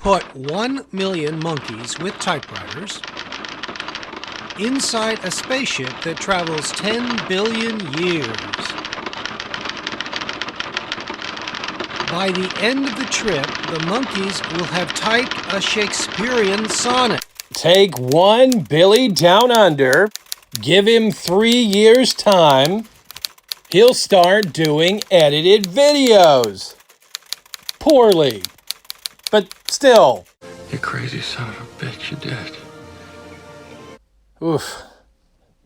Put 1 million monkeys with typewriters inside a spaceship that travels 10 billion years. By the end of the trip, the monkeys will have typed a Shakespearean sonnet. Take one Billy down under, give him 3 years' time, he'll start doing edited videos. Poorly, but still. You crazy son of a bitch, you did. Oof.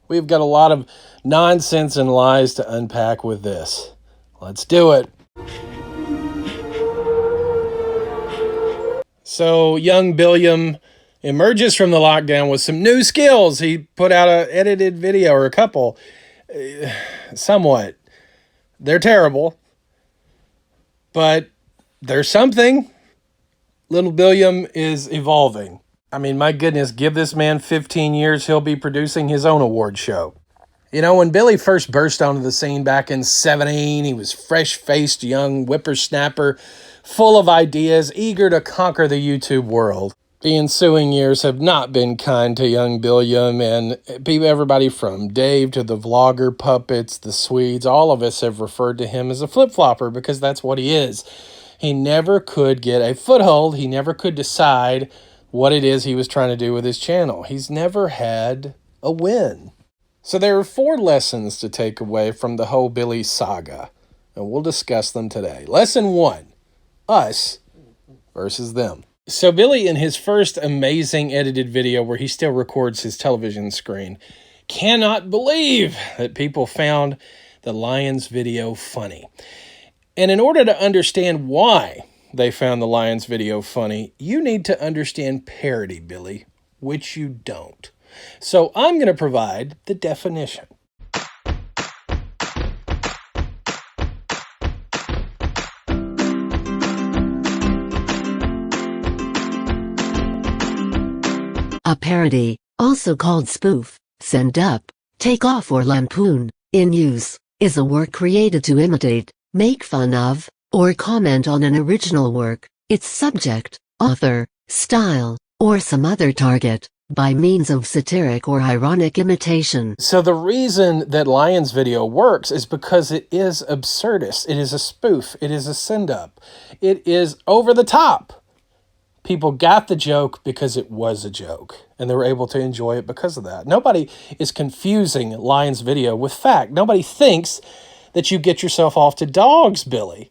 We've got a lot of nonsense and lies to unpack with this. Let's do it. So, young Billiam emerges from the lockdown with some new skills. He put out an edited video, or a couple. Somewhat. They're terrible. But there's something. Little Billiam is evolving. I mean, my goodness, give this man 15 years, he'll be producing his own award show. You know, when Billy first burst onto the scene back in 2017, he was fresh-faced young whippersnapper, full of ideas, eager to conquer the YouTube world. The ensuing years have not been kind to young Billiam, and everybody from Dave to the vlogger puppets, the Swedes, all of us have referred to him as a flip-flopper because that's what he is. He never could get a foothold. He never could decide what it is he was trying to do with his channel. He's never had a win. So there are 4 lessons to take away from the whole Billy saga, and we'll discuss them today. Lesson 1, us versus them. So Billy, in his first amazing edited video where he still records his television screen, cannot believe that people found the Lions video funny. And in order to understand why they found the Lions video funny, you need to understand parody, Billy, which you don't. So I'm going to provide the definition. A parody, also called spoof, send up, take off or lampoon, in use, is a work created to imitate, make fun of, or comment on an original work, its subject, author, style, or some other target, by means of satiric or ironic imitation. So the reason that Lions video works is because it is absurdist. It is a spoof. It is a send-up. It is over the top. People got the joke because it was a joke, and they were able to enjoy it because of that. Nobody is confusing Lions video with fact. Nobody thinks that you get yourself off to dogs, Billy.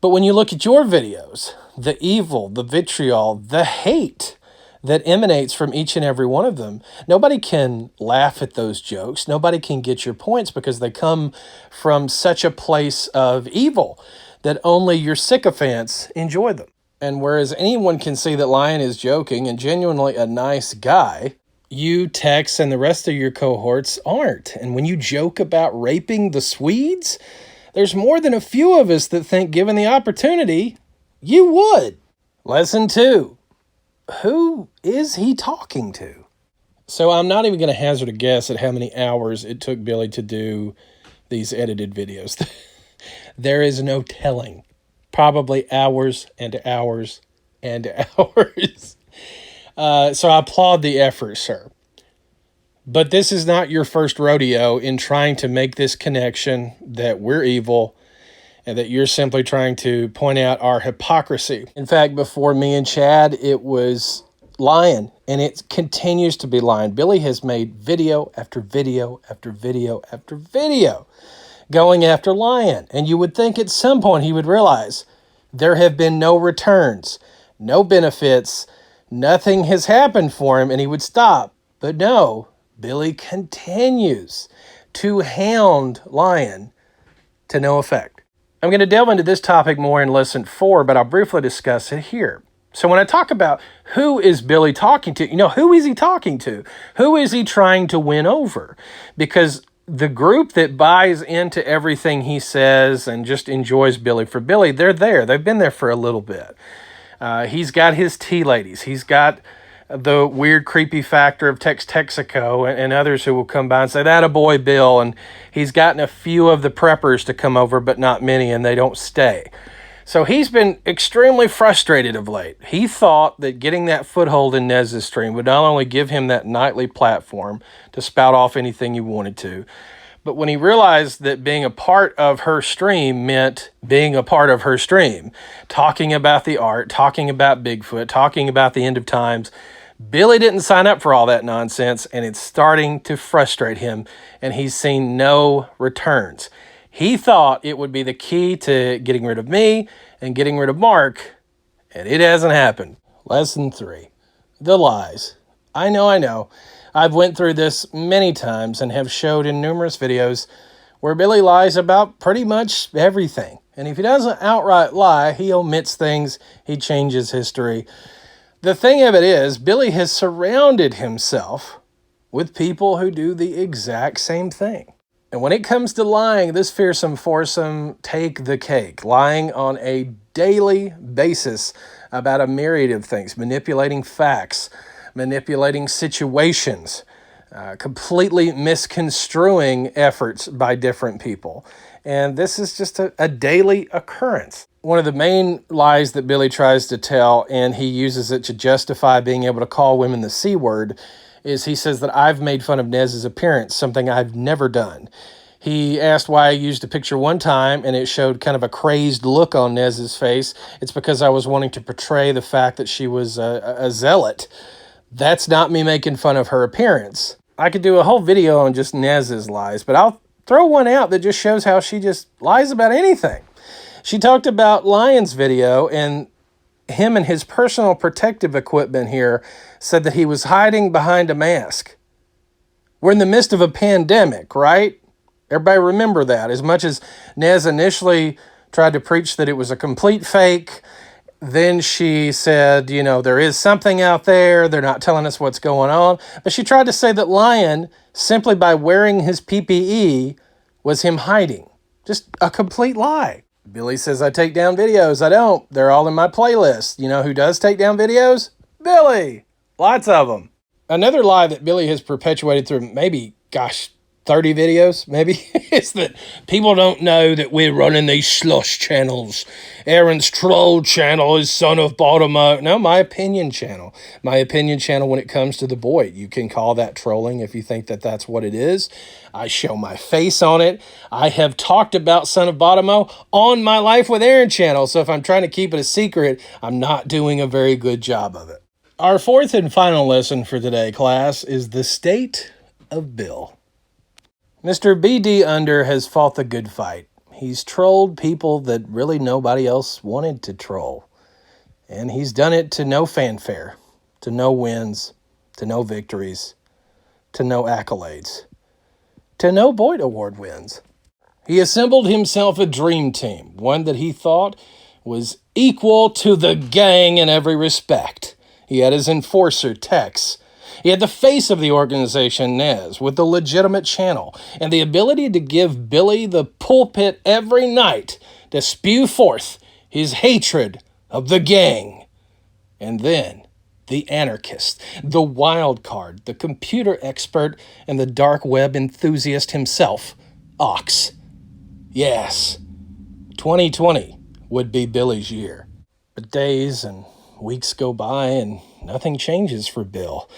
But when you look at your videos, the evil, the vitriol, the hate that emanates from each and every one of them, nobody can laugh at those jokes. Nobody can get your points because they come from such a place of evil that only your sycophants enjoy them. And whereas anyone can see that Lion is joking and genuinely a nice guy, you, Tex, and the rest of your cohorts aren't. And when you joke about raping the Swedes, there's more than a few of us that think, given the opportunity, you would. Lesson 2. Who is he talking to? So I'm not even going to hazard a guess at how many hours it took Billy to do these edited videos. There is no telling. Probably hours and hours and hours. So I applaud the effort, sir. But this is not your first rodeo in trying to make this connection that we're evil and that you're simply trying to point out our hypocrisy. In fact, before me and Chad, it was Lion, and it continues to be Lion. Billy has made video after video after video after video going after Lion. And you would think at some point he would realize there have been no returns, no benefits, nothing has happened for him, and he would stop. But no, Billy continues to hound Lion to no effect. I'm going to delve into this topic more in lesson 4, but I'll briefly discuss it here. So when I talk about who is Billy talking to, who is he talking to? Who is he trying to win over? Because the group that buys into everything he says and just enjoys Billy for Billy, they're there. They've been there for a little bit. He's got his tea ladies. He's got the weird, creepy factor of Texaco and others who will come by and say, "That a boy, Bill." And he's gotten a few of the preppers to come over, but not many, and they don't stay. So he's been extremely frustrated of late. He thought that getting that foothold in Nez's stream would not only give him that nightly platform to spout off anything he wanted to, but when he realized that being a part of her stream meant being a part of her stream, talking about the art, talking about Bigfoot, talking about the end of times, Billy didn't sign up for all that nonsense, and it's starting to frustrate him, and he's seen no returns. He thought it would be the key to getting rid of me and getting rid of Mark, and it hasn't happened. Lesson 3, the lies. I know. I've went through this many times and have showed in numerous videos where Billy lies about pretty much everything. And if he doesn't outright lie, he omits things, he changes history. The thing of it is, Billy has surrounded himself with people who do the exact same thing. And when it comes to lying, this fearsome foursome take the cake, lying on a daily basis about a myriad of things, manipulating facts, manipulating situations, completely misconstruing efforts by different people. And this is just a daily occurrence. One of the main lies that Billy tries to tell, and he uses it to justify being able to call women the C word, is he says that I've made fun of Nez's appearance, something I've never done. He asked why I used a picture one time and it showed kind of a crazed look on Nez's face. It's because I was wanting to portray the fact that she was a zealot. That's not me making fun of her appearance. I could do a whole video on just Nez's lies, but I'll throw one out that just shows how she just lies about anything. She talked about Lion's video, and him and his personal protective equipment here said that he was hiding behind a mask. We're in the midst of a pandemic, right? Everybody remember that. As much as Nez initially tried to preach that it was a complete fake, then she said, there is something out there. They're not telling us what's going on. But she tried to say that Lion, simply by wearing his PPE, was him hiding. Just a complete lie. Billy says, I take down videos. I don't. They're all in my playlist. You know who does take down videos? Billy. Lots of them. Another lie that Billy has perpetuated through maybe, 30 videos, maybe, is that people don't know that we're running these slush channels. Aaron's troll channel is Son of Baltimore. No, my opinion channel. My opinion channel when it comes to the Boyd. You can call that trolling if you think that that's what it is. I show my face on it. I have talked about Son of Baltimore on my Life with Aaron channel, so if I'm trying to keep it a secret, I'm not doing a very good job of it. Our fourth and final lesson for today, class, is the state of Bill. Mr. B.D. Under has fought the good fight. He's trolled people that really nobody else wanted to troll. And he's done it to no fanfare, to no wins, to no victories, to no accolades, to no Boyd Award wins. He assembled himself a dream team, one that he thought was equal to the gang in every respect. He had his enforcer, Tex. He had the face of the organization, Nez, with the legitimate channel, and the ability to give Billy the pulpit every night to spew forth his hatred of the gang. And then the anarchist, the wild card, the computer expert, and the dark web enthusiast himself, Ox. Yes, 2020 would be Billy's year. But days and weeks go by and nothing changes for Bill.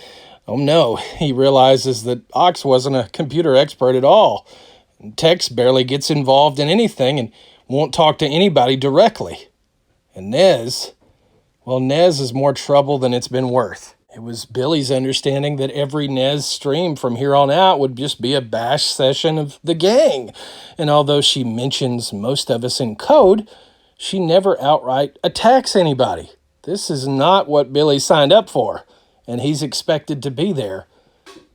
Oh no, he realizes that Ox wasn't a computer expert at all. Tex barely gets involved in anything and won't talk to anybody directly. And Nez is more trouble than it's been worth. It was Billy's understanding that every Nez stream from here on out would just be a bash session of the gang. And although she mentions most of us in code, she never outright attacks anybody. This is not what Billy signed up for. And he's expected to be there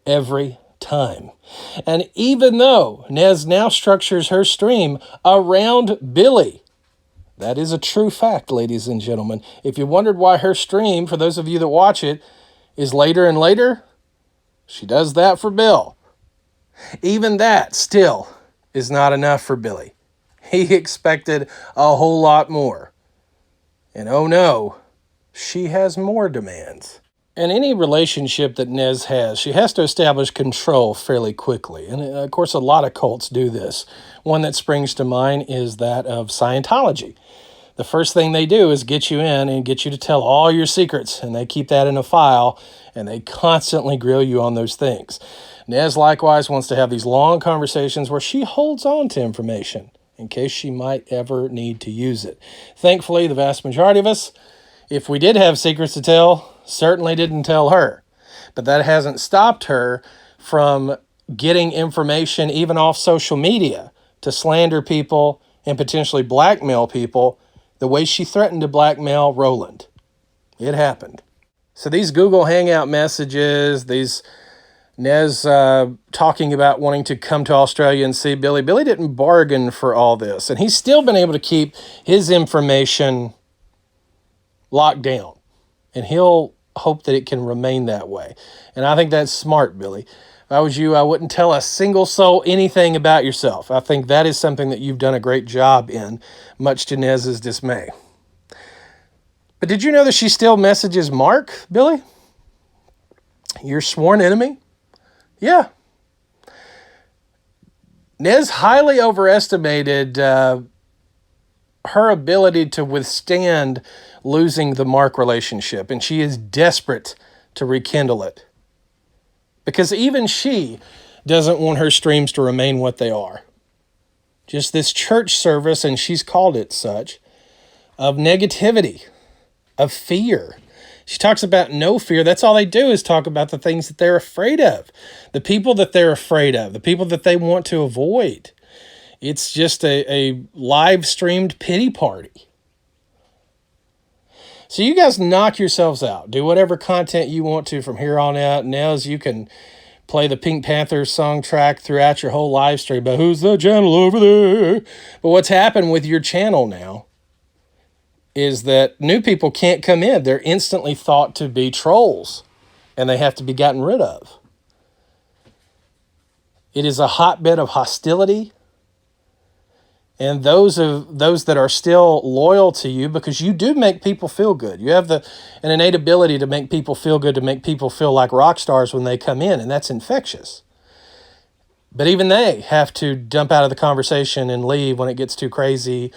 every time. And even though Nez now structures her stream around Billy, that is a true fact, ladies and gentlemen. If you wondered why her stream, for those of you that watch it, is later and later, she does that for Bill. Even that still is not enough for Billy. He expected a whole lot more. And oh no, she has more demands. In any relationship that Nez has, she has to establish control fairly quickly. And of course, a lot of cults do this. One that springs to mind is that of Scientology. The the first thing they do is get you in and get you to tell all your secrets, and they keep that in a file, and they constantly grill you on those things. Nez likewise wants to have these long conversations where she holds on to information in case she might ever need to use it. Thankfully, the vast majority of us, if we did have secrets to tell, certainly didn't tell her. But that hasn't stopped her from getting information even off social media to slander people and potentially blackmail people the way she threatened to blackmail Roland. It happened. So these Google Hangout messages, these Nez talking about wanting to come to Australia and see Billy. Billy didn't bargain for all this, and he's still been able to keep his information locked down, and he'll hope that it can remain that way. And I think that's smart, Billy. If I was you, I wouldn't tell a single soul anything about yourself. I think that is something that you've done a great job in, much to Nez's dismay. But did you know that she still messages Mark, Billy? Your sworn enemy? Yeah. Nez highly overestimated her ability to withstand losing the Mark relationship, and she is desperate to rekindle it. Because even she doesn't want her streams to remain what they are. Just this church service, and she's called it such, of negativity, of fear. She talks about no fear. That's all they do is talk about the things that they're afraid of, the people that they're afraid of, the people that they want to avoid. It's just a live streamed pity party. So you guys knock yourselves out. Do whatever content you want to from here on out. Now you can play the Pink Panther song track throughout your whole live stream. But who's the channel over there? But what's happened with your channel now is that new people can't come in. They're instantly thought to be trolls, and they have to be gotten rid of. It is a hotbed of hostility. And those that are still loyal to you, because you do make people feel good. You have an innate ability to make people feel good, to make people feel like rock stars when they come in, and that's infectious. But even they have to dump out of the conversation and leave when it gets too crazy,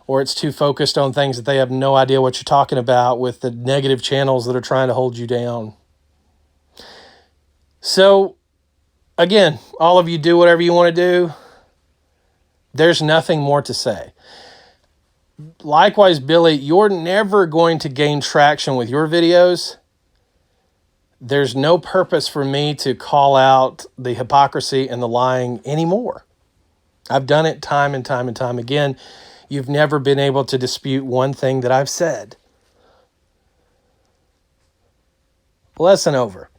or it's too focused on things that they have no idea what you're talking about with the negative channels that are trying to hold you down. So, again, all of you do whatever you want to do. There's nothing more to say. Likewise, Billy, you're never going to gain traction with your videos. There's no purpose for me to call out the hypocrisy and the lying anymore. I've done it time and time and time again. You've never been able to dispute one thing that I've said. Lesson over.